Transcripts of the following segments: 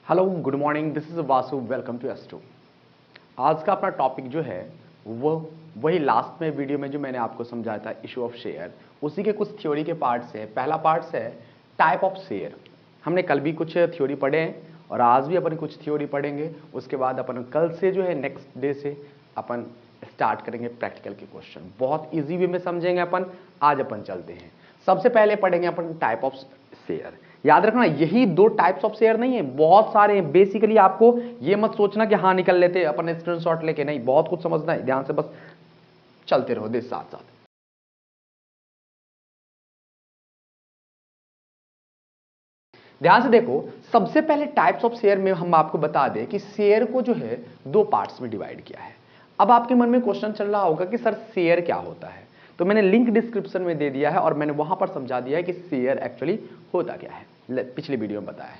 Hello good morning, this is Vasu, welcome to S two. आज का अपना टॉपिक जो है वो वही लास्ट में वीडियो में जो मैंने आपको समझाया था, इशू ऑफ शेयर, उसी के कुछ थ्योरी के पार्ट्स है। पहला पार्ट्स है टाइप ऑफ शेयर। हमने कल भी कुछ थ्योरी पढ़े हैं और आज भी अपन कुछ थ्योरी पढ़ेंगे। उसके बाद अपन कल से जो है नेक्स्ट डे से अपन स्टार्ट करेंगे प्रैक्टिकल के क्वेश्चन। बहुत ईजी वे में समझेंगे अपन। आज अपन चलते हैं, सबसे पहले पढ़ेंगे अपन टाइप ऑफ शेयर। याद रखना यही दो टाइप्स ऑफ शेयर नहीं है, बहुत सारे हैं। बेसिकली आपको ये मत सोचना कि हाँ निकल लेते अपन स्क्रीनशॉट लेके, नहीं, बहुत कुछ समझना है। ध्यान से बस चलते रहो देश साथ साथ। ध्यान से देखो, सबसे पहले टाइप्स ऑफ शेयर में हम आपको बता दें कि शेयर को जो है दो पार्ट्स में डिवाइड किया है। अब आपके मन में क्वेश्चन चल रहा होगा कि सर शेयर क्या होता है, तो मैंने लिंक डिस्क्रिप्शन में दे दिया है और मैंने वहां पर समझा दिया है कि शेयर एक्चुअली होता क्या है, पिछली वीडियो में बताया है।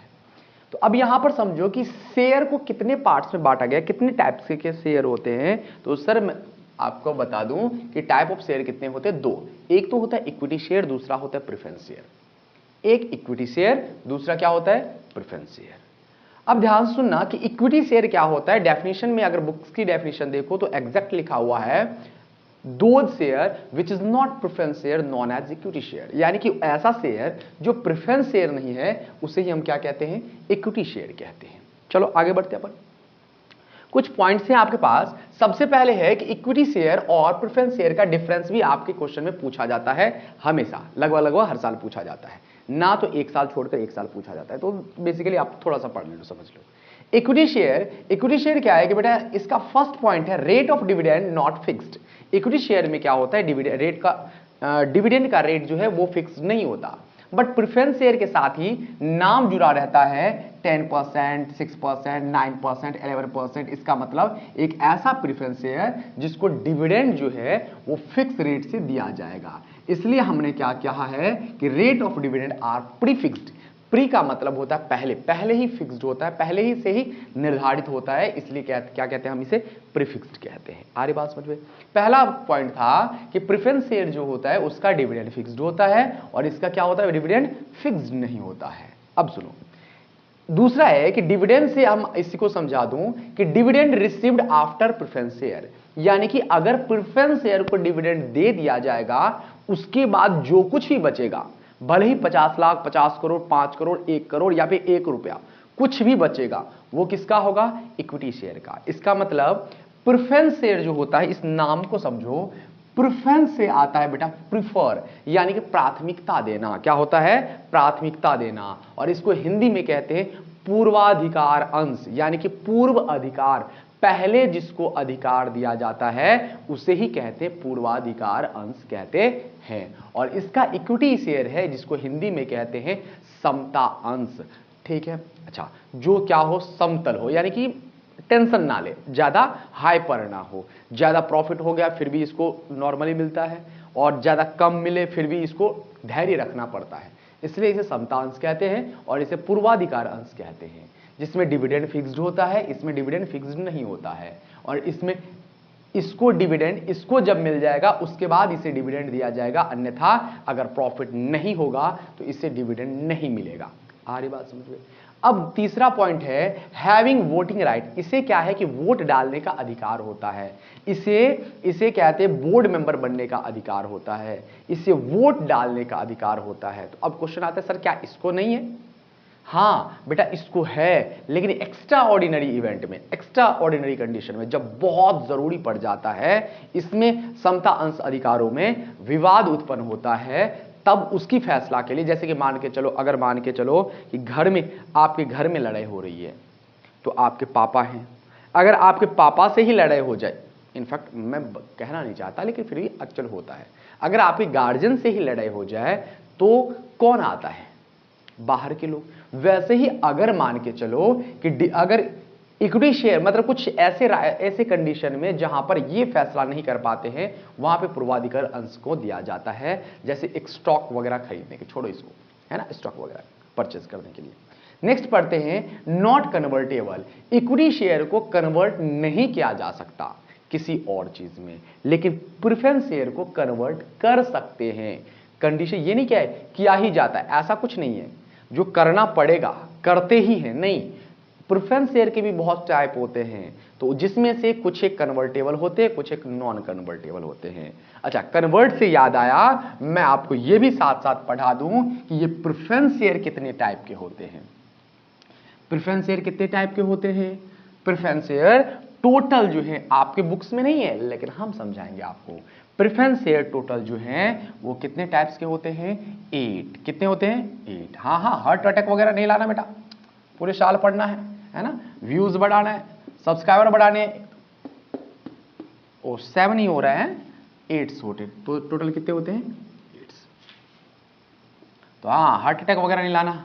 तो अब यहां पर समझो कि शेयर को कितने पार्ट्स में बांटा गया, कितने टाइप्स के शेयर होते हैं। तो सर मैं आपको बता दूं कि टाइप ऑफ शेयर कितने होते हैं, दो। एक तो होता है इक्विटी शेयर, दूसरा होता है प्रेफरेंस शेयर। एक इक्विटी शेयर, दूसरा क्या होता है, प्रेफरेंस शेयर। अब ध्यान सुनना कि इक्विटी शेयर क्या होता है। डेफिनेशन में अगर बुक्स की डेफिनेशन देखो तो एग्जैक्ट लिखा हुआ है, those share which is not preference share non as equity share. यानी कि ऐसा शेयर जो प्रेफरेंस शेयर नहीं है उसे ही हम क्या कहते हैं, इक्विटी शेयर कहते हैं। चलो आगे बढ़ते हैं अपन। कुछ पॉइंट्स हैं आपके पास। सबसे पहले है कि इक्विटी शेयर और प्रेफरेंस शेयर का डिफरेंस भी आपके क्वेश्चन में पूछा जाता है हमेशा, लगभग हर साल पूछा जाता है ना, तो एक साल छोड़कर एक साल पूछा जाता है। तो बेसिकली आप थोड़ा सा पढ़ लो, समझ लो। इक्विटी शेयर क्या है कि बेटा इसका फर्स्ट पॉइंट है rate of dividend not fixed. Equity share में क्या होता है, डिविडेंड रेट का डिविडेंड का रेट जो है वो फिक्स नहीं होता। बट प्रेफरेंस शेयर के साथ ही नाम जुड़ा रहता है 10%, 6%, 9%, 11%। इसका मतलब एक ऐसा प्रेफरेंस शेयर जिसको डिविडेंड जो है वो फिक्स रेट से दिया जाएगा। इसलिए हमने क्या कहा है कि rate of dividend are pre fixed. Pre का मतलब होता है पहले, पहले ही फिक्स्ड होता है, पहले ही से ही निर्धारित होता है, इसलिए क्या कहते हैं, हम इसे प्रीफिक्स्ड कहते हैं। आगे बात समझ में। पहला पॉइंट था कि प्रेफरेंस शेयर जो होता है उसका डिविडेंड फिक्स्ड होता है और इसका क्या होता है, डिविडेंड फिक्स्ड नहीं होता है। अब सुनो, दूसरा है कि डिविडेंड से हम इसी को समझा दूं कि dividend received after preference share. यानी कि अगर प्रेफरेंस शेयर को डिविडेंड दे दिया जाएगा, उसके बाद जो कुछ भी बचेगा, भले ही 50 लाख, 50 करोड़, 5 करोड़, 1 करोड़ या फिर 1 रुपया, कुछ भी बचेगा वो किसका होगा, इक्विटी शेयर का। इसका मतलब प्रेफरेंस शेयर जो होता है, इस नाम को समझो, प्रेफरेंस से आता है बेटा प्रिफर, यानी कि प्राथमिकता देना। क्या होता है, प्राथमिकता देना। और इसको हिंदी में कहते हैं पूर्वाधिकार अंश, यानी कि पूर्व अधिकार। पहले जिसको अधिकार दिया जाता है उसे ही कहते हैं पूर्वाधिकार अंश कहते हैं। और इसका इक्विटी शेयर है जिसको हिंदी में कहते हैं समता अंश। ठीक है, अच्छा, जो क्या हो, समतल हो, यानी कि टेंशन ना ले, ज्यादा हाइपर ना हो। ज्यादा प्रॉफिट हो गया फिर भी इसको नॉर्मली मिलता है, और ज्यादा कम मिले फिर भी इसको धैर्य रखना पड़ता है, इसलिए इसे समता अंश कहते हैं। और इसे पूर्वाधिकार अंश कहते हैं, जिसमें डिविडेंड फिक्स्ड होता है, इसमें डिविडेंड फिक्स्ड नहीं होता है। और इसमें इसको डिविडेंड, इसको जब मिल जाएगा उसके बाद इसे डिविडेंड दिया जाएगा, अन्यथा अगर प्रॉफिट नहीं होगा तो इसे डिविडेंड नहीं मिलेगा। आ रही बात समझ में। अब तीसरा पॉइंट है हैविंग वोटिंग राइट। इसे क्या है कि वोट डालने का अधिकार होता है। इसे कहते हैं बोर्ड मेंबर बनने का अधिकार होता है, इसे वोट डालने का अधिकार होता है। तो अब क्वेश्चन आता है सर क्या इसको नहीं है। हाँ बेटा इसको है, लेकिन एक्स्ट्रा ऑर्डिनरी इवेंट में, एक्स्ट्रा ऑर्डिनरी कंडीशन में, जब बहुत जरूरी पड़ जाता है, इसमें समता अंश अधिकारों में विवाद उत्पन्न होता है, तब उसकी फैसला के लिए, जैसे कि मान के चलो, अगर मान के चलो कि घर में, आपके घर में लड़ाई हो रही है, तो आपके पापा हैं, अगर आपके पापा से ही लड़ाई हो जाए, इनफैक्ट मैं कहना नहीं चाहता लेकिन फिर भी अक्सर होता है, अगर आपके गार्जियन से ही लड़ाई हो जाए तो कौन आता है, बाहर के लोग। वैसे ही अगर मान के चलो कि अगर इक्विटी शेयर, मतलब कुछ ऐसे कंडीशन में जहां पर ये फैसला नहीं कर पाते हैं, वहां पे पूर्वाधिकार अंश को दिया जाता है। जैसे एक स्टॉक वगैरह खरीदने के, छोड़ो इसको, है ना, स्टॉक वगैरह परचेज करने के लिए। नेक्स्ट पढ़ते हैं नॉट कन्वर्टेबल। इक्विटी शेयर को कन्वर्ट नहीं किया जा सकता किसी और चीज में, लेकिन प्रेफरेंस शेयर को कन्वर्ट कर सकते हैं। कंडीशन ये नहीं क्या है किया ही जाता है, ऐसा कुछ नहीं है जो करना पड़ेगा, करते ही हैं, नहीं। प्रेफरेंस शेयर के भी बहुत टाइप होते हैं, तो जिसमें से कुछ एक कन्वर्टेबल होते हैं, कुछ एक नॉन कन्वर्टेबल होते हैं। अच्छा, कन्वर्ट से याद आया, मैं आपको यह भी साथ साथ पढ़ा दूं कि ये प्रेफरेंस शेयर कितने टाइप के होते हैं। प्रेफरेंस शेयर कितने टाइप के होते हैं? प्रेफरेंस शेयर टोटल जो है आपके बुक्स में नहीं है, लेकिन हम समझाएंगे आपको। प्रेफरेंस शेयर टोटल जो है वो कितने टाइप्स के होते हैं? 8। कितने होते हैं? 8। हाँ हाँ, हार्ट अटैक वगैरह नहीं लाना बेटा, पूरे साल पढ़ना है ना, व्यूज बढ़ाना है, सब्सक्राइबर बढ़ाने हैं। ओ 7 ही हो रहा है, 8 होते, तो टोटल कितने होते हैं? 8। तो हाँ, हार्ट अटैक वगैरह नहीं लाना।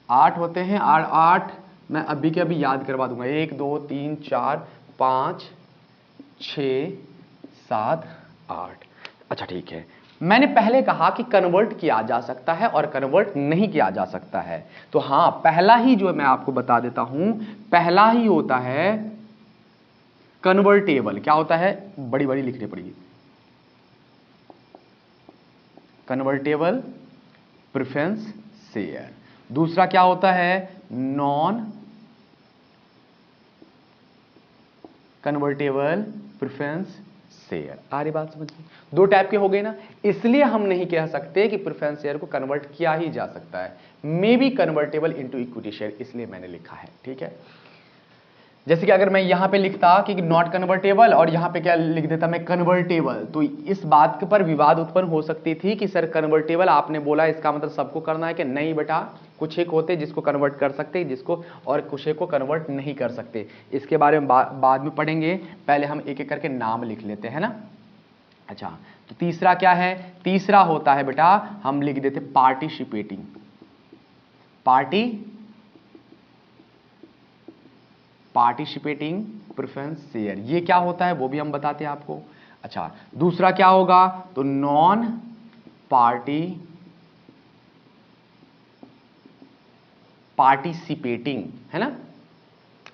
8 होते हैं, 8 मैं अभी के अभी याद करवा दूंगा। 1 2 3 4 5 6 7 8। अच्छा ठीक है, मैंने पहले कहा कि कन्वर्ट किया जा सकता है और कन्वर्ट नहीं किया जा सकता है। तो हां, पहला ही जो मैं आपको बता देता हूं, पहला ही होता है कन्वर्टेबल। क्या होता है? बड़ी बड़ी लिखनी पड़ेगी। Convertible preference share. दूसरा क्या होता है? Non convertible preference share. आ रही बात समझ में? 2 टाइप के हो गए ना, इसलिए हम नहीं कह सकते कि प्रेफरेंस शेयर को कन्वर्ट किया ही जा सकता है। May be convertible into equity share, इसलिए मैंने लिखा है। ठीक है, जैसे कि अगर मैं यहां पे लिखता कि नॉट कन्वर्टेबल और यहां पे क्या लिख देता मैं? कन्वर्टेबल, तो इस बात के पर विवाद उत्पन्न हो सकती थी कि सर कन्वर्टेबल आपने बोला, इसका मतलब सबको करना है कि नहीं बेटा, कुछ एक होते जिसको कन्वर्ट कर सकते, जिसको, और कुछ एक को कन्वर्ट नहीं कर सकते। इसके बारे में बाद में पढ़ेंगे, पहले हम एक एक करके नाम लिख लेते हैं ना। अच्छा, तो तीसरा क्या है? तीसरा होता है बेटा, हम लिख देते पार्टिसिपेटिंग। पार्टिसिपेटिंग प्रेफरेंस शेयर, ये क्या होता है वो भी हम बताते हैं आपको। अच्छा, दूसरा क्या होगा? तो नॉन पार्टिसिपेटिंग, है ना,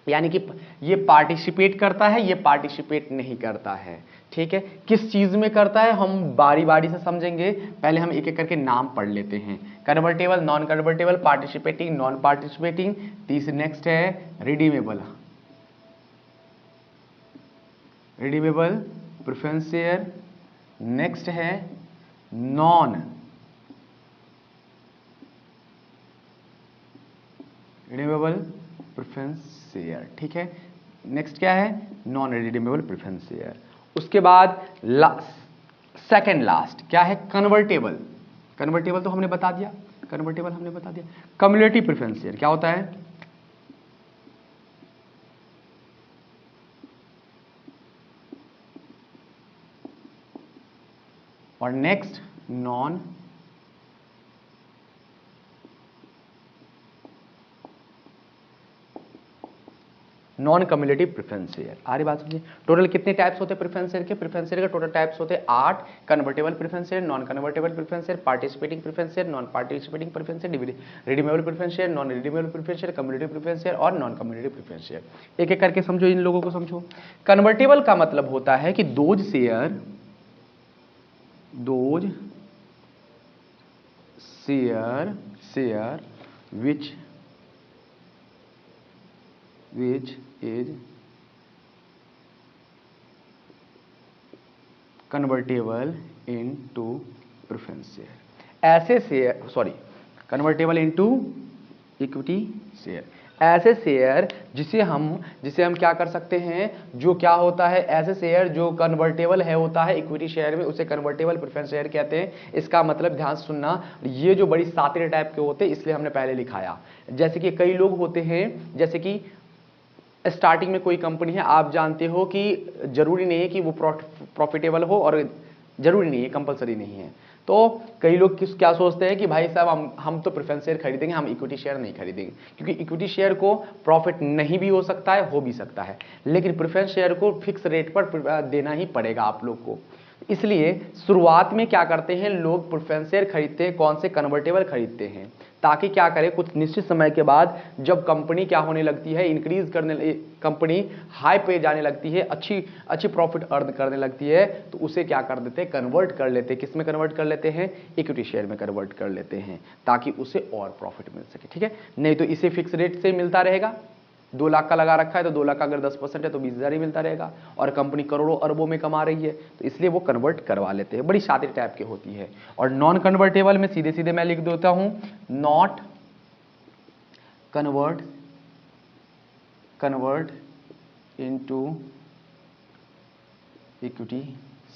यानी कि ये पार्टिसिपेट करता है, ये पार्टिसिपेट नहीं करता है। ठीक है, किस चीज में करता है हम बारी बारी से समझेंगे, पहले हम एक एक करके नाम पढ़ लेते हैं। Convertible, non convertible, participating, non participating. तीसरी नेक्स्ट है redeemable. Redeemable preference share. Next है नॉन रिडीमेबल प्रेफरेंस शेयर। ठीक है, नेक्स्ट क्या है? Non redeemable preference share. उसके बाद सेकंड लास्ट क्या है? कन्वर्टेबल। कन्वर्टेबल तो हमने बता दिया, कन्वर्टेबल हमने बता दिया। कम्युलेटिव प्रेफरेंस शेयर क्या होता है? और next non cumulative preference share. आ रही बात समझिए? टोटल कितने टाइप्स होते हैं प्रेफरेंस शेयर के? प्रेफरेंस शेयर के टोटल टाइप्स होते हैं 8। Convertible preference share, non convertible preference share, participating preference share, non participating preference share, redeemable preference share, non redeemable preference share, cumulative preference share और non cumulative preference share. एक एक करके समझो, इन लोगों को समझो। कन्वर्टेबल का मतलब होता है कि those share which is convertible into preference share। ऐसे share, sorry, convertible into equity share. ऐसे शेयर जिसे हम क्या कर सकते हैं, जो क्या होता है, ऐसे शेयर जो कन्वर्टेबल है होता है इक्विटी शेयर में, उसे कन्वर्टेबल प्रेफरेंस शेयर कहते हैं। इसका मतलब ध्यान से सुनना, ये जो बड़ी सातरे टाइप के होते हैं इसलिए हमने पहले लिखाया। जैसे कि कई लोग होते हैं, जैसे कि स्टार्टिंग में कोई कंपनी है, आप जानते हो कि जरूरी नहीं है कि वो प्रॉफिटेबल हो, और जरूरी नहीं है, कंपलसरी नहीं है। तो कई लोग क्या सोचते हैं कि भाई साहब हम तो प्रेफरेंस शेयर खरीदेंगे, हम इक्विटी शेयर नहीं खरीदेंगे, क्योंकि इक्विटी शेयर को प्रॉफिट नहीं भी हो सकता है, हो भी सकता है, लेकिन प्रेफरेंस शेयर को फिक्स रेट पर देना ही पड़ेगा आप लोग को। इसलिए शुरुआत में क्या करते हैं लोग, प्रेफरेंस शेयर खरीदते हैं, कौन से? कन्वर्टेबल खरीदते हैं, ताकि क्या करें, कुछ निश्चित समय के बाद जब कंपनी क्या होने लगती है, इंक्रीज करने, कंपनी हाई पे जाने लगती है, अच्छी प्रॉफिट अर्न करने लगती है, तो उसे क्या कर देते हैं, कन्वर्ट कर लेते हैं। किस में कन्वर्ट कर लेते हैं? इक्विटी शेयर में कन्वर्ट कर लेते हैं, ताकि उसे और प्रॉफिट मिल सके। ठीक है, नहीं तो इसे फिक्स रेट से मिलता रहेगा, 2 लाख का लगा रखा है तो 2 लाख का अगर 10% है तो 20,000 ही मिलता रहेगा, और कंपनी करोड़ों अरबों में कमा रही है तो इसलिए वो कन्वर्ट करवा लेते हैं। बड़ी शातिर टाइप की होती है। और नॉन कन्वर्टेबल में सीधे सीधे मैं लिख देता हूं, not convert into equity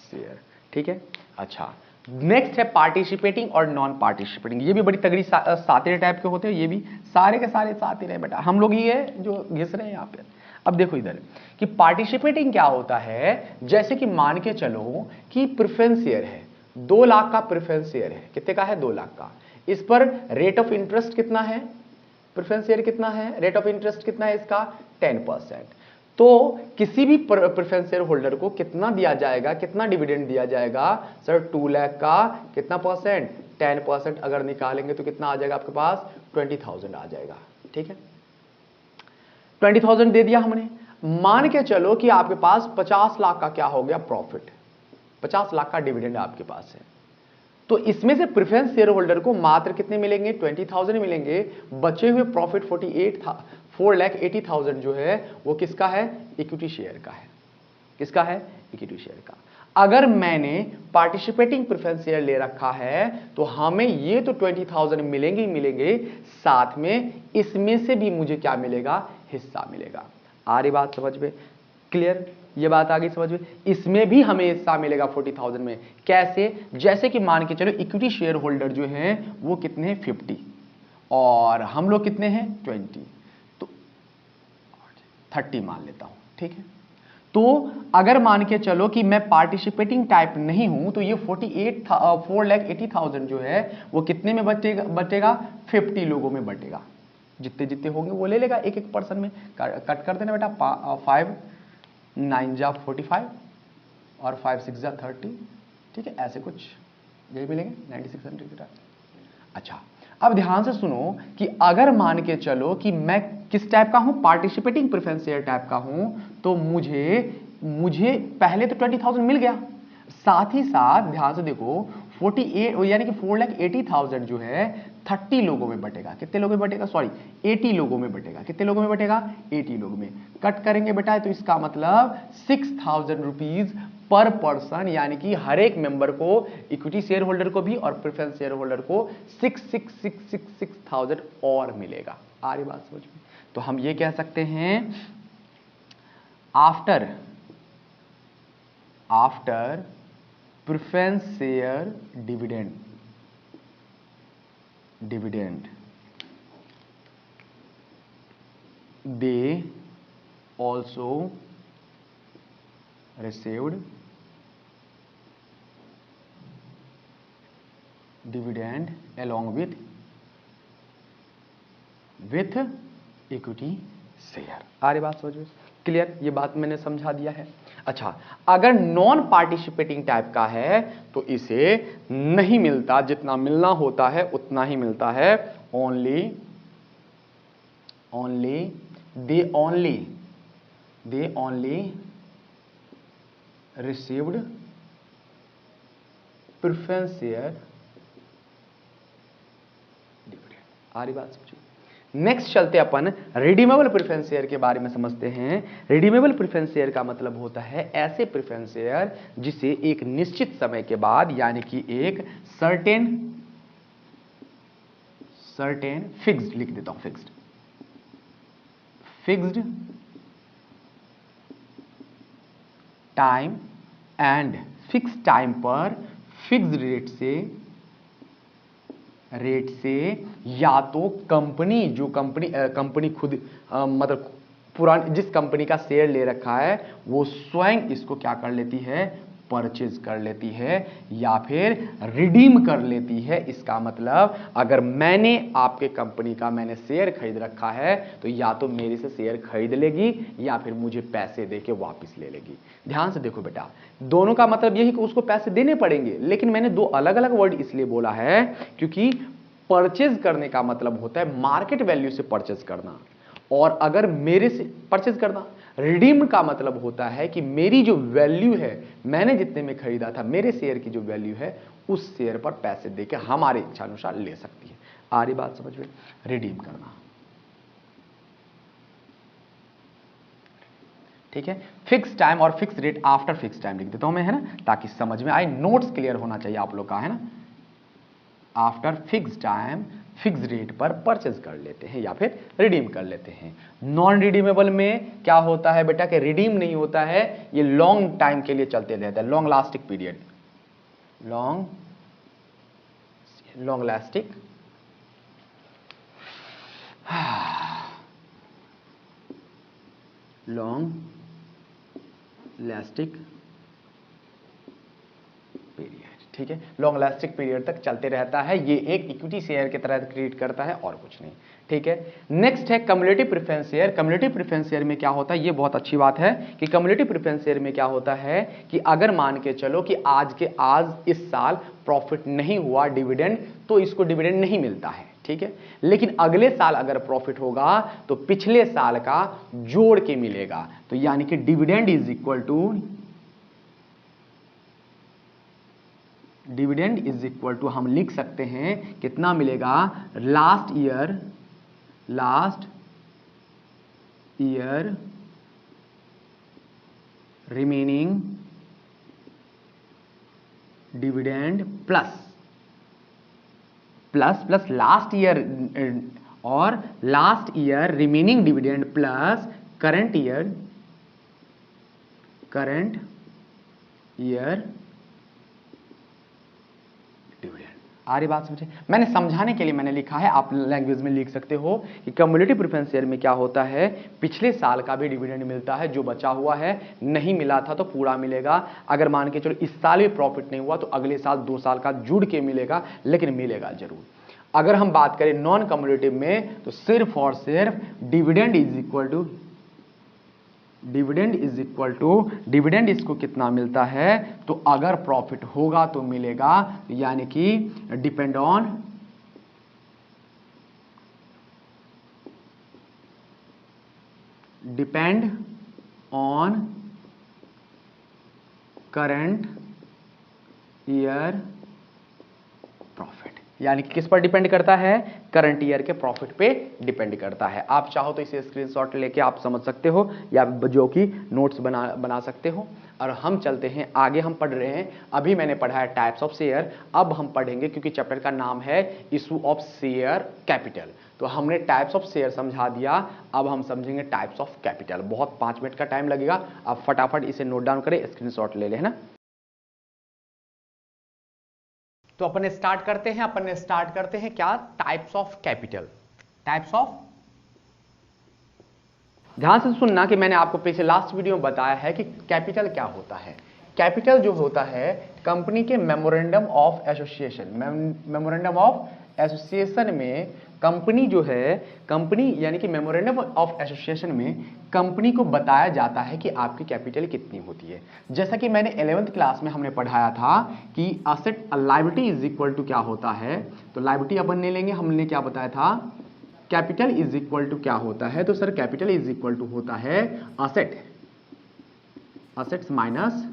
share. ठीक है। अच्छा, नेक्स्ट है पार्टिसिपेटिंग और नॉन पार्टिसिपेटिंग। ये भी बड़ी तगड़ी सातिर टाइप के होते हैं, ये भी सारे के सारे सातिर है बेटा, हम लोग ये जो घिस रहे हैं यहाँ पे। अब देखो इधर कि पार्टिसिपेटिंग क्या होता है, जैसे कि मान के चलो कि प्रेफरेंस शेयर है, 2 लाख का प्रेफरेंस शेयर है। कितने का है? 2 लाख का। इस पर रेट ऑफ इंटरेस्ट कितना है? प्रेफरेंस शेयर कितना है? रेट ऑफ इंटरेस्ट कितना है इसका? 10%। तो किसी भी प्रेफरेंस शेयर होल्डर को कितना दिया जाएगा, कितना डिविडेंड दिया जाएगा? सर 2 लाख का कितना परसेंट? 10%। अगर निकालेंगे तो कितना आ जाएगा आपके पास? 20,000 आ जाएगा। ठीक है, 20,000 दे दिया हमने। मान के चलो कि आपके पास 50 लाख का क्या हो गया? प्रॉफिट। 50 लाख का डिविडेंड आपके पास है, तो इसमें से प्रेफरेंस शेयर होल्डर को मात्र कितने मिलेंगे? 20,000 मिलेंगे। बचे हुए प्रॉफिट 4,80,000 जो है वो किसका है? इक्विटी शेयर का है। किसका है? इक्विटी शेयर का। अगर मैंने पार्टिसिपेटिंग प्रेफरेंस शेयर ले रखा है तो हमें ये तो 20,000 मिलेंगे ही मिलेंगे, साथ में इसमें से भी मुझे क्या मिलेगा? हिस्सा मिलेगा। आ रही बात समझ में? क्लियर? ये बात आ गई समझ में? इसमें भी हमें हिस्सा मिलेगा 40,000 में। कैसे? जैसे कि मान के चलो इक्विटी शेयर होल्डर जो है वो कितने हैं? 50, और हम लोग कितने हैं? 20, तो 30 मान लेता हूं। ठीक है, तो अगर मान के चलो कि मैं पार्टिसिपेटिंग टाइप नहीं हूं तो ये 4,80,000 जो है वो कितने में बटेगा? 50 लोगों में बटेगा। जितने जितने होंगे वो ले लेगा एक एक पर्सन में। कट कर देना बेटा, 5 9 जा 45 और 5 6 जा 30। ठीक है, ऐसे कुछ यही मिलेंगे 9600। अच्छा, अब ध्यान से सुनो कि अगर मान के चलो कि मैं किस टाइप का हूं? पार्टिसिपेटिंग प्रेफरेंस शेयर टाइप का हूं, तो मुझे पहले तो 20,000 मिल गया, साथ ही साथ ध्यान से देखो 48 यानी कि 4,80,000 जो है 30 लोगों में बटेगा। कितने लोगों में बटेगा? सॉरी, 80 लोगों में बटेगा। कितने लोगों में बटेगा? 80 लोगों में। कट करेंगे बेटा तो इसका मतलब 6,000 रुपीज पर पर्सन, यानी कि हर एक मेंबर को, इक्विटी शेयर होल्डर को भी और प्रेफरेंस शेयर होल्डर को 6,000 और मिलेगा। आ रही बात समझ में? तो हम ये कह सकते हैं after preference share dividend they also received dividend along with equity share. आ रही बात समझ में? क्लियर? ये बात मैंने समझा दिया है। अच्छा, अगर नॉन पार्टिसिपेटिंग टाइप का है तो इसे नहीं मिलता, जितना मिलना होता है उतना ही मिलता है। they only received preference share dividend. आ रही बात समझो? नेक्स्ट चलते अपन रिडीमेबल प्रेफरेंस शेयर के बारे में समझते हैं। रिडीमेबल प्रेफरेंस शेयर का मतलब होता है ऐसे प्रेफरेंस शेयर जिसे एक निश्चित समय के बाद, यानी कि एक सर्टेन फिक्स्ड, लिख देता हूं fixed time and fix time पर फिक्स्ड रेट से या तो कंपनी खुद मतलब पुरानी जिस कंपनी का शेयर ले रखा है वो स्वयं इसको क्या कर लेती है? परचेज कर लेती है या फिर रिडीम कर लेती है। इसका मतलब अगर मैंने आपके कंपनी का मैंने शेयर खरीद रखा है तो या तो मेरे से शेयर खरीद लेगी या फिर मुझे पैसे देके वापस ले लेगी। ध्यान से देखो बेटा, दोनों का मतलब यही कि उसको पैसे देने पड़ेंगे, लेकिन मैंने दो अलग अलग वर्ड इसलिए बोला है क्योंकि परचेज करने का मतलब होता है मार्केट वैल्यू से परचेज करना, और अगर मेरे से परचेज करना, रिडीम का मतलब होता है कि मेरी जो वैल्यू है, मैंने जितने में खरीदा था, मेरे शेयर की जो वैल्यू है उस शेयर पर पैसे देके हमारे इच्छा अनुसार ले सकती है। आ रही बात समझ में? रिडीम करना। ठीक है। फिक्स टाइम और fix rate after fix time लिख देता हूं मैं, है ना, ताकि समझ में आए, नोट्स क्लियर होना चाहिए आप लोग का, है ना। After fix time fix rate पर परचेज कर लेते हैं या फिर रिडीम कर लेते हैं। नॉन रिडीमेबल में क्या होता है बेटा कि रिडीम नहीं होता है, ये लॉन्ग टाइम के लिए चलते रहता है, long lasting period, long lasting long lasting period, ठीक है, लॉन्ग लास्टिक पीरियड तक चलते रहता है। ये एक इक्विटी शेयर की तरह क्रिएट करता है और कुछ नहीं, ठीक है। नेक्स्ट है cumulative preference share. Cumulative preference share में क्या होता है, ये बहुत अच्छी बात है कि कम्युलेटिव प्रेफरेंस शेयर में क्या होता है कि अगर मान के चलो कि आज इस साल प्रॉफिट नहीं हुआ डिविडेंड, तो इसको डिविडेंड नहीं मिलता है, ठीक है। लेकिन अगले साल अगर प्रॉफिट होगा तो पिछले साल का जोड़ के मिलेगा, तो यानी कि डिविडेंड इज इक्वल टू हम लिख सकते हैं कितना मिलेगा, last year remaining dividend plus last year remaining dividend plus current year dividend. आ रही बात समझे? मैंने समझाने के लिए मैंने लिखा है, आप लैंग्वेज में लिख सकते हो कि कम्युलेटिव प्रेफरेंस शेयर में क्या होता है, पिछले साल का भी डिविडेंड मिलता है, जो बचा हुआ है नहीं मिला था तो पूरा मिलेगा। अगर मान के चलो इस साल भी प्रॉफिट नहीं हुआ तो अगले साल 2 साल का जुड़ के मिलेगा, लेकिन मिलेगा जरूर। अगर हम बात करें नॉन कम्युलेटिव में तो सिर्फ और सिर्फ डिविडेंड इसको कितना मिलता है, तो अगर प्रॉफिट होगा तो मिलेगा, यानी कि depend on current year profit, यानी कि किस पर डिपेंड करता है, करंट ईयर के प्रॉफिट पे डिपेंड करता है। आप चाहो तो इसे स्क्रीनशॉट लेके आप समझ सकते हो या जो कि नोट्स बना सकते हो। और हम चलते हैं आगे, हम पढ़ रहे हैं, अभी मैंने पढ़ा है टाइप्स ऑफ शेयर, अब हम पढ़ेंगे क्योंकि चैप्टर का नाम है इशू ऑफ शेयर कैपिटल, तो हमने टाइप्स ऑफ शेयर समझा दिया, अब हम समझेंगे टाइप्स ऑफ कैपिटल। बहुत 5 मिनट का टाइम लगेगा, आप फटाफट इसे नोट डाउन करें, स्क्रीनशॉट ले लें, है ना। तो अपन स्टार्ट करते हैं क्या, types of capital. Types of, ध्यान से सुनना कि मैंने आपको पिछले लास्ट वीडियो में बताया है कि कैपिटल क्या होता है। कैपिटल जो होता है कंपनी के मेमोरेंडम ऑफ एसोसिएशन में कंपनी जो है, कंपनी यानी कि मेमोरेंडम ऑफ एसोसिएशन में कंपनी को बताया जाता है कि आपकी कैपिटल कितनी होती है। जैसा कि मैंने 11th क्लास में हमने पढ़ाया था कि asset liability is equal to क्या होता है, तो लायबिलिटी अपन ले लेंगे, हमने क्या बताया था, कैपिटल इज इक्वल टू क्या होता है, तो sir capital is equal to होता है असेट्स माइनस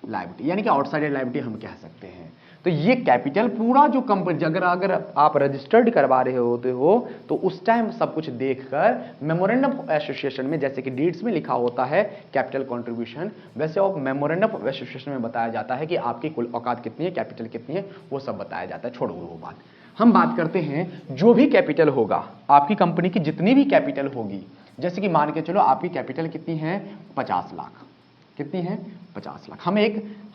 लायबिलिटी, यानी कि आउटसाइडेड लायबिलिटी हम कह सकते हैं। तो ये कैपिटल पूरा जो कंपनी, अगर आप रजिस्टर्ड करवा रहे होते हो तो उस टाइम सब कुछ देखकर मेमोरेंडम ऑफ एसोसिएशन में, जैसे कि डीड्स में लिखा होता है कैपिटल कंट्रीब्यूशन, वैसे और मेमोरेंडम ऑफ एसोसिएशन में बताया जाता है कि आपकी कुल औकात कितनी है, कैपिटल कितनी है, वो सब बताया जाता है। छोड़ो वो बात, हम बात करते हैं जो भी कैपिटल होगा आपकी कंपनी की, जितनी भी कैपिटल होगी, जैसे कि मान के चलो आपकी कैपिटल कितनी है, 50 लाख, कितनी है, 50 लाख।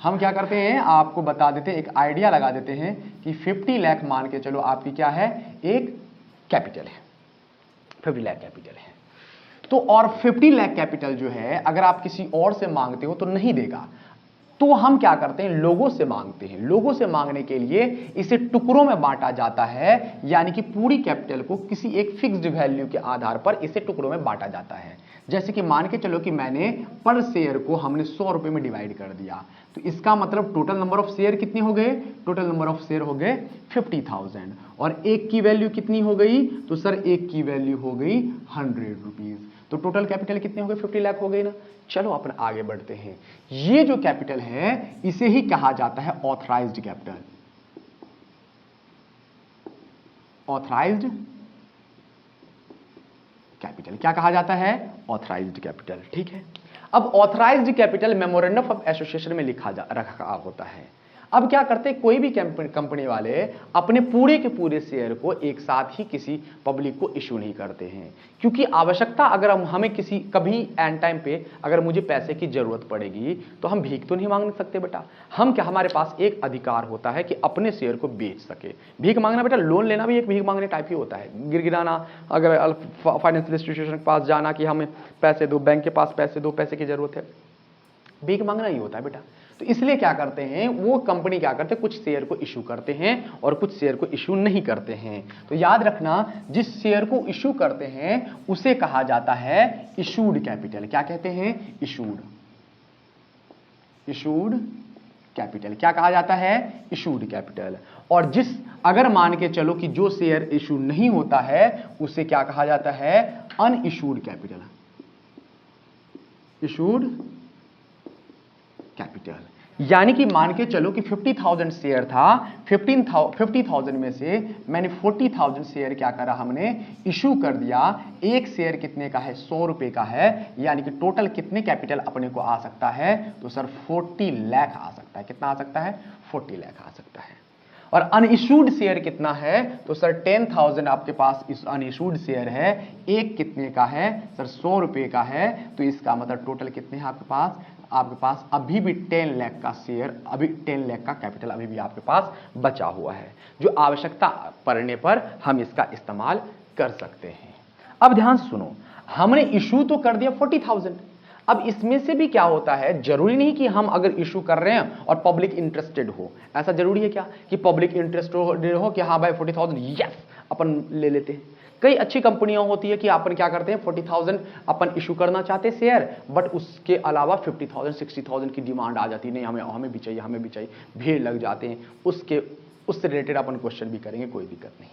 हम क्या करते हैं, आपको बता देते हैं, एक आइडिया लगा देते हैं कि 50 लाख मान के चलो आपकी क्या है, एक कैपिटल है, 50 लाख कैपिटल है। तो और 50 लाख कैपिटल जो है अगर आप किसी और से मांगते हो तो नहीं देगा, तो हम क्या करते हैं, लोगों से मांगते हैं। लोगों से मांगने के लिए इसे टुकड़ों में बांटा जाता है, यानी कि पूरी कैपिटल को किसी एक फिक्स्ड वैल्यू के आधार पर इसे टुकड़ों में बांटा जाता है। जैसे कि मान के चलो कि मैंने पर शेयर को हमने 100 रुपए में डिवाइड कर दिया, तो इसका मतलब टोटल नंबर ऑफ शेयर कितने हो गए, टोटल नंबर ऑफ शेयर हो गए 50,000, और एक की वैल्यू कितनी हो गई, तो सर एक की वैल्यू हो गई 100 रुपीज, तो टोटल कैपिटल कितने हो गए, 50 लाख हो गई ना। चलो अपन आगे बढ़ते हैं। ये जो कैपिटल है इसे ही कहा जाता है ऑथराइज्ड कैपिटल। ऑथराइज्ड कैपिटल क्या कहा जाता है? Authorised capital. ठीक है, अब authorised capital memorandum of association में रखा होता है। अब क्या करते हैं, कोई भी कंपनी वाले अपने पूरे के पूरे शेयर को एक साथ ही किसी पब्लिक को इशू नहीं करते हैं, क्योंकि आवश्यकता अगर हमें किसी कभी एंड टाइम पे अगर मुझे पैसे की जरूरत पड़ेगी तो हम भीख तो नहीं मांग सकते बेटा। हम क्या, हमारे पास एक अधिकार होता है कि अपने शेयर को बेच सके। भीख मांगना बेटा, लोन लेना भी एक भीख मांगने टाइप ही होता है, गिरगिराना, अगर फाइनेंशियल इंस्टीट्यूशन के पास जाना कि हमें पैसे दो, बैंक के पास पैसे दो, पैसे की जरूरत है, भीख मांगना ही होता है बेटा। तो इसलिए क्या करते हैं, वो कंपनी क्या करते हैं, कुछ शेयर को इशू करते हैं और कुछ शेयर को इशू नहीं करते हैं। तो याद रखना, जिस शेयर को इशू करते हैं उसे कहा जाता है इशूड कैपिटल। क्या कहते हैं? Issued capital. क्या कहा जाता है? Issued capital. और जिस, अगर मान के चलो कि जो शेयर इशू नहीं होता है उसे क्या कहा जाता है? Unissued capital. Issued capital. यानी कि मान के चलो कि 50,000 शेयर था, 50,000 में से मैंने 40,000 शेयर क्या करा, हमने इशू कर दिया। एक शेयर कितने का है? 100 रुपए का है, यानी कि टोटल कितने कैपिटल अपने को आ सकता है? तो सर 40 लाख आ सकता है। कितना आ सकता है? 40 लाख आ सकता है। और अनइशूड शेयर कितना है? तो सर 10,000 आपके पास इस अनइशूड शेयर है। एक कितने का है? सर 100 रुपए का है। तो इसका मतलब टोटल कितने हैं आपके पास? आपके पास अभी भी 10 लाख का शेयर, अभी 10 लाख का कैपिटल अभी भी आपके पास बचा हुआ है, जो आवश्यकता पड़ने पर हम इसका इस्तेमाल कर सकते हैं। अब ध्यान सुनो, हमने इशू तो कर दिया 40,000। अब इसमें से भी क्या होता है, जरूरी नहीं कि हम अगर इशू कर रहे हैं और पब्लिक इंटरेस्टेड हो, ऐसा जरूरी है क्या कि पब्लिक इंटरेस्टेड हो कि हाँ भाई 40,000 यस अपन ले लेते हैं। कई अच्छी कंपनियां होती है कि अपन क्या करते हैं, 40,000 अपन इशू करना चाहते हैं शेयर, बट उसके अलावा 50,000 60,000 की डिमांड आ जाती है, नहीं हमें भी चाहिए, हमें भी चाहिए, भीड़ लग जाते हैं। उससे रिलेटेड अपन क्वेश्चन भी करेंगे, कोई दिक्कत नहीं।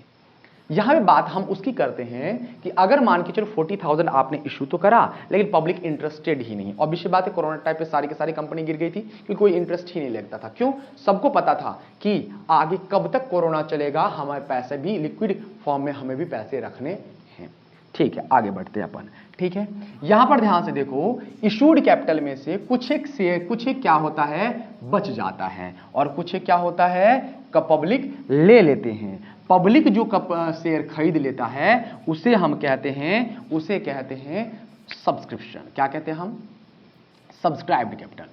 यहां पे बात हम उसकी करते हैं कि अगर मान के चलो 40,000 आपने इशू तो करा लेकिन पब्लिक इंटरेस्टेड ही नहीं। ऑब्वियस बात है, कोरोना टाइप पे सारी की सारी कंपनी गिर गई थी क्योंकि कोई इंटरेस्ट ही नहीं लगता था। क्यों? सबको पता था कि आगे कब तक कोरोना चलेगा, हमारे पैसे भी लिक्विड फॉर्म में हमें भी पैसे रखने हैं। ठीक है, आगे बढ़ते हैं अपन। ठीक है, यहां पर ध्यान से देखो, इशूड कैपिटल में से कुछ एक क्या होता है, बच जाता है, और कुछ एक क्या होता है, पब्लिक ले लेते हैं। पब्लिक जो शेयर खरीद लेता है उसे हम कहते हैं सब्सक्रिप्शन। क्या कहते हैं हम? Subscribed capital.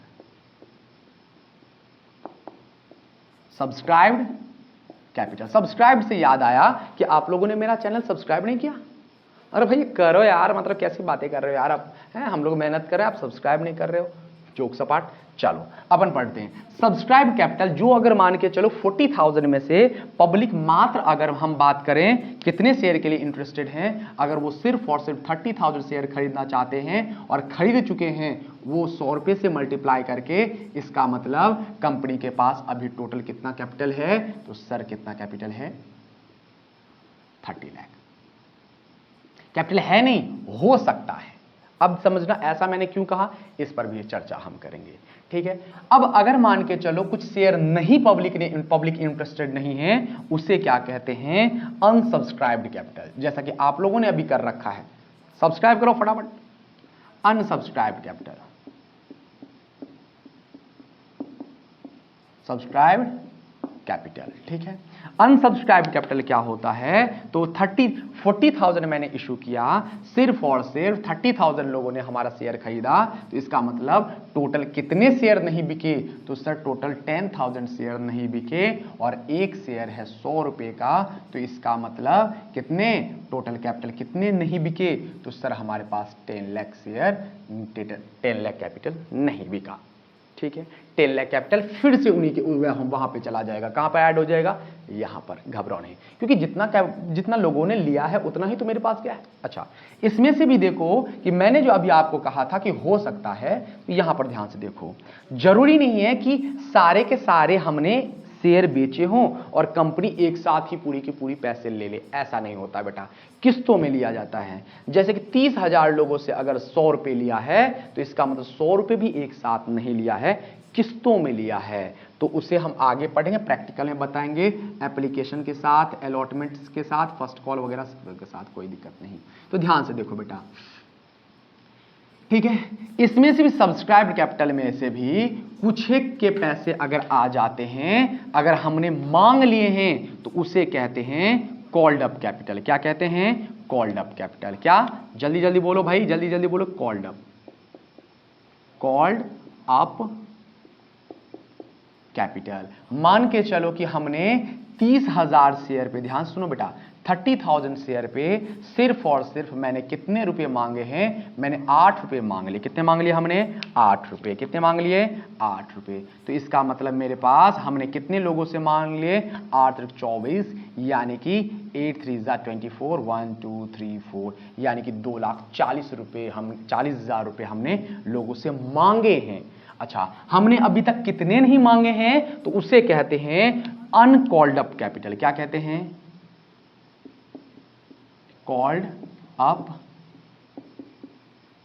Subscribed capital. Subscribed से याद आया कि आप लोगों ने मेरा चैनल सब्सक्राइब नहीं किया। अरे भाई करो यार, मतलब कैसी बातें कर रहे हो यार आप, हैं हम लोग मेहनत कर रहे हैं, आप सब्सक्राइब नहीं कर रहे हो, जोक सपाट। चलो अपन पढ़ते हैं। सब्सक्राइब कैपिटल जो अगर मान के चलो 40,000 में से पब्लिक मात्र, अगर हम बात करें कितने शेयर के लिए इंटरेस्टेड हैं, अगर वो सिर्फ और सिर्फ 30,000 शेयर खरीदना चाहते हैं और खरीद चुके हैं वो 100 रुपए से मल्टीप्लाई करके, इसका मतलब कंपनी के पास अभी टोटल कितना कैपिटल है? तो सर कितना कैपिटल है? 30 लाख। कैपिटल है नहीं, हो सकता है। अब समझना ऐसा मैंने क्यों कहा, इस पर भी चर्चा हम करेंगे। ठीक है, अब अगर मान के चलो कुछ शेयर नहीं पब्लिक इंटरेस्टेड नहीं है, उसे क्या कहते हैं? अनसब्सक्राइब्ड कैपिटल। जैसा कि आप लोगों ने अभी कर रखा है, सब्सक्राइब करो फटाफट। अनसब्सक्राइब्ड कैपिटल, सब्सक्राइब्ड कैपिटल। ठीक है, अनसब्सक्राइब्ड कैपिटल क्या होता है? तो 40,000 मैंने इशू किया, सिर्फ और सिर्फ 30,000 लोगों ने हमारा शेयर खरीदा, तो इसका मतलब टोटल कितने शेयर नहीं बिके? तो सर टोटल 10,000 शेयर नहीं बिके, और एक शेयर है 100 रुपए का, तो इसका मतलब कितने टोटल कैपिटल कितने नहीं बिके? तो सर हमारे पास 10 लाख शेयर, 10 लाख कैपिटल नहीं बिका। ठीक है, 10 लाख कैपिटल फिर से उन्हीं के वहां पे चला जाएगा। कहां पर ऐड हो जाएगा? यहां पर। घबराओ नहीं, क्योंकि जितना लोगों ने लिया है उतना ही तो मेरे पास क्या है। अच्छा, इसमें से भी देखो कि मैंने जो अभी आपको कहा था कि हो सकता है, तो यहां पर ध्यान से देखो, जरूरी नहीं है कि सारे के सारे हमने शेयर बेचे हों और कंपनी एक साथ ही पूरी की पूरी पैसे ले ले, ऐसा नहीं होता बेटा। किस्तों में लिया जाता है। जैसे कि 30,000 लोगों से अगर 100 रुपए लिया है, तो इसका मतलब 100 रुपए भी एक साथ नहीं लिया है, किस्तों में लिया है तो उसे हम आगे पढ़ेंगे, प्रैक्टिकल में बताएंगे, एप्लीकेशन के साथ, अलॉटमेंट्स के साथ, फर्स्ट कॉल वगैरह के साथ, कोई दिक्कत नहीं। तो ध्यान से देखो बेटा, ठीक है, इसमें से भी सब्सक्राइब्ड कैपिटल में से भी कुछ एक के पैसे अगर आ जाते हैं, अगर हमने मांग लिए हैं तो उसे कहते हैं कॉल्ड अप कैपिटल। क्या कहते हैं? Called up capital. क्या? जल्दी जल्दी बोलो भाई, जल्दी जल्दी बोलो। Called up, called up capital. मान के चलो कि हमने 30,000 शेयर पे, ध्यान सुनो बेटा, 30,000 शेयर पे सिर्फ और सिर्फ मैंने कितने रुपए मांगे हैं? मैंने 8 रुपए मांग लिए। कितने मांग लिए हमने? 8 रुपए। कितने मांग लिए? 8 रुपए। तो इसका मतलब मेरे पास हमने कितने लोगों से मांग लिए? 8 × 24, यानी कि 8 3 24, 1 2 3 4, यानी कि 2,40,000 रुपए, हम 40,000 रुपए हमने लोगों से मांगे हैं। अच्छा, हमने अभी तक कितने नहीं मांगे हैं? तो उसे कहते हैं अनकॉल्ड अप कैपिटल। क्या कहते हैं? Called up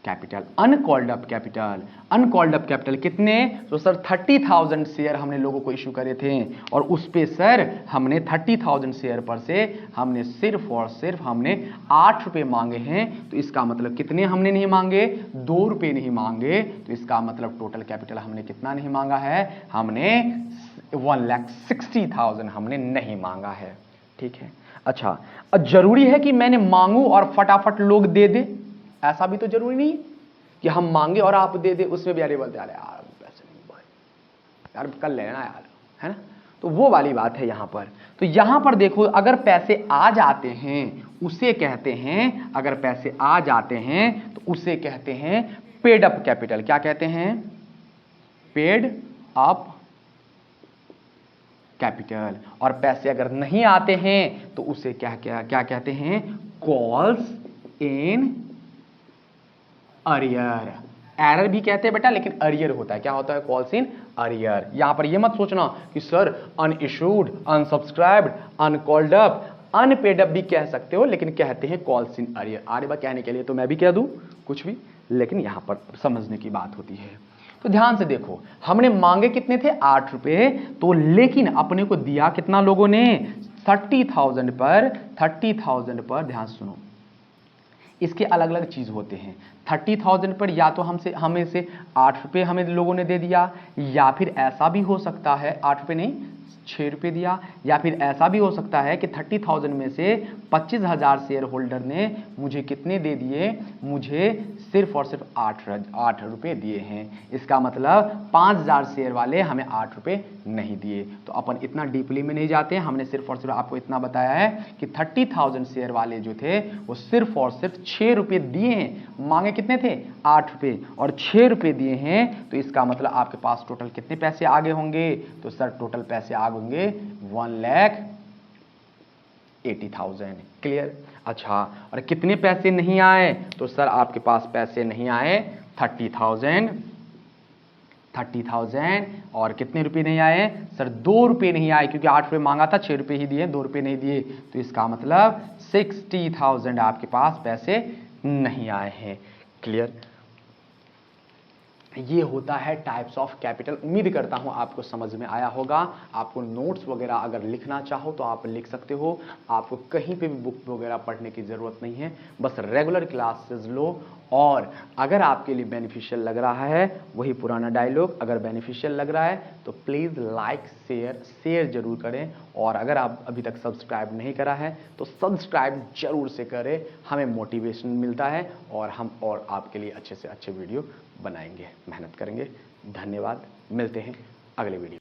capital. Uncalled up capital. Uncalled up capital कितने? तो सर 30,000 शेयर हमने लोगों को इशू करे थे और उस पे सर हमने 30,000 शेयर पर से हमने सिर्फ और सिर्फ हमने 8 रुपए मांगे हैं। तो इसका मतलब कितने हमने नहीं मांगे? 2 रुपए नहीं मांगे। तो इसका मतलब टोटल कैपिटल हमने कितना नहीं मांगा है? हमने 1,60,000 हमने नहीं मांगा है। ठीक है। अच्छा, जरूरी है कि मैंने मांगू और फटाफट लोग दे दे? ऐसा भी तो जरूरी नहीं कि हम मांगे और आप दे दे। उसमें भी अरे बोलते यार पैसे नहीं भाई, यार कर लेना यार, है ना? तो वो वाली बात है यहां पर। तो यहां पर देखो, अगर पैसे आ जाते हैं उसे कहते हैं, अगर पैसे आ जाते हैं तो उसे कहते हैं पेड अप कैपिटल। क्या कहते हैं? Paid up capital. और पैसे अगर नहीं आते हैं तो उसे क्या क्या क्या कहते हैं? Calls in arrear. एरर भी कहते हैं बेटा, लेकिन अरियर होता है। क्या होता है? Calls in arrear. यहां पर यह मत सोचना कि sir unissued, unsubscribed, uncalled up, unpaid up भी कह सकते हो, लेकिन कहते हैं कॉल्स इन अरियर। अरे बा कहने के लिए तो मैं भी कह दूं कुछ भी, लेकिन यहां पर समझने की बात होती है। तो ध्यान से देखो, हमने मांगे कितने थे? 8 रुपए। तो लेकिन अपने को दिया कितना लोगों ने? 30,000 पर। 30,000 पर ध्यान सुनो, इसके अलग अलग चीज होते हैं। 30,000 पर या तो हमें से 8 रुपए हमें लोगों ने दे दिया, या फिर ऐसा भी हो सकता है 8 रुपए नहीं 6 रुपए दिया, या फिर ऐसा भी हो सकता है कि 30,000 में से 25,000 शेयर होल्डर ने मुझे कितने दे दिए? मुझे सिर्फ और सिर्फ 8 रुपए दिए हैं। इसका मतलब 5,000 शेयर वाले हमें 8 रुपए नहीं दिए। तो अपन इतना डीपली में नहीं जाते हैं, हमने सिर्फ और सिर्फ आपको इतना बताया है कि 30,000 शेयर वाले जो थे वो सिर्फ और सिर्फ 6 रुपए दिए हैं। मांगे कितने थे? 8 रुपए, और 6 रुपए दिए हैं। तो इसका मतलब आपके पास टोटल कितने पैसे आगे होंगे? तो सर टोटल पैसे आगे होंगे 1,80,000। क्लियर? अच्छा, और कितने पैसे नहीं आए? तो सर आपके पास पैसे नहीं आए 30,000। और कितने रुपए नहीं आए? सर 2 रुपए नहीं आए, क्योंकि 8 रुपए मांगा था, 6 रुपए ही दिए, 2 रुपए नहीं दिए। तो इसका मतलब 60,000 आपके पास पैसे नहीं आए हैं। क्लियर? ये होता है टाइप्स ऑफ कैपिटल। उम्मीद करता हूं आपको समझ में आया होगा। आपको नोट्स वगैरह अगर लिखना चाहो तो आप लिख सकते हो। आपको कहीं पे भी बुक वगैरह पढ़ने की ज़रूरत नहीं है, बस रेगुलर क्लासेस लो। और अगर आपके लिए बेनिफिशियल लग रहा है, वही पुराना डायलॉग, अगर बेनिफिशियल लग रहा है तो प्लीज़ लाइक शेयर जरूर करें। और अगर आप अभी तक सब्सक्राइब नहीं करा है तो सब्सक्राइब जरूर से करें। हमें मोटिवेशन मिलता है और हम और आपके लिए अच्छे से अच्छे वीडियो बनाएंगे, मेहनत करेंगे। धन्यवाद, मिलते हैं अगले वीडियो।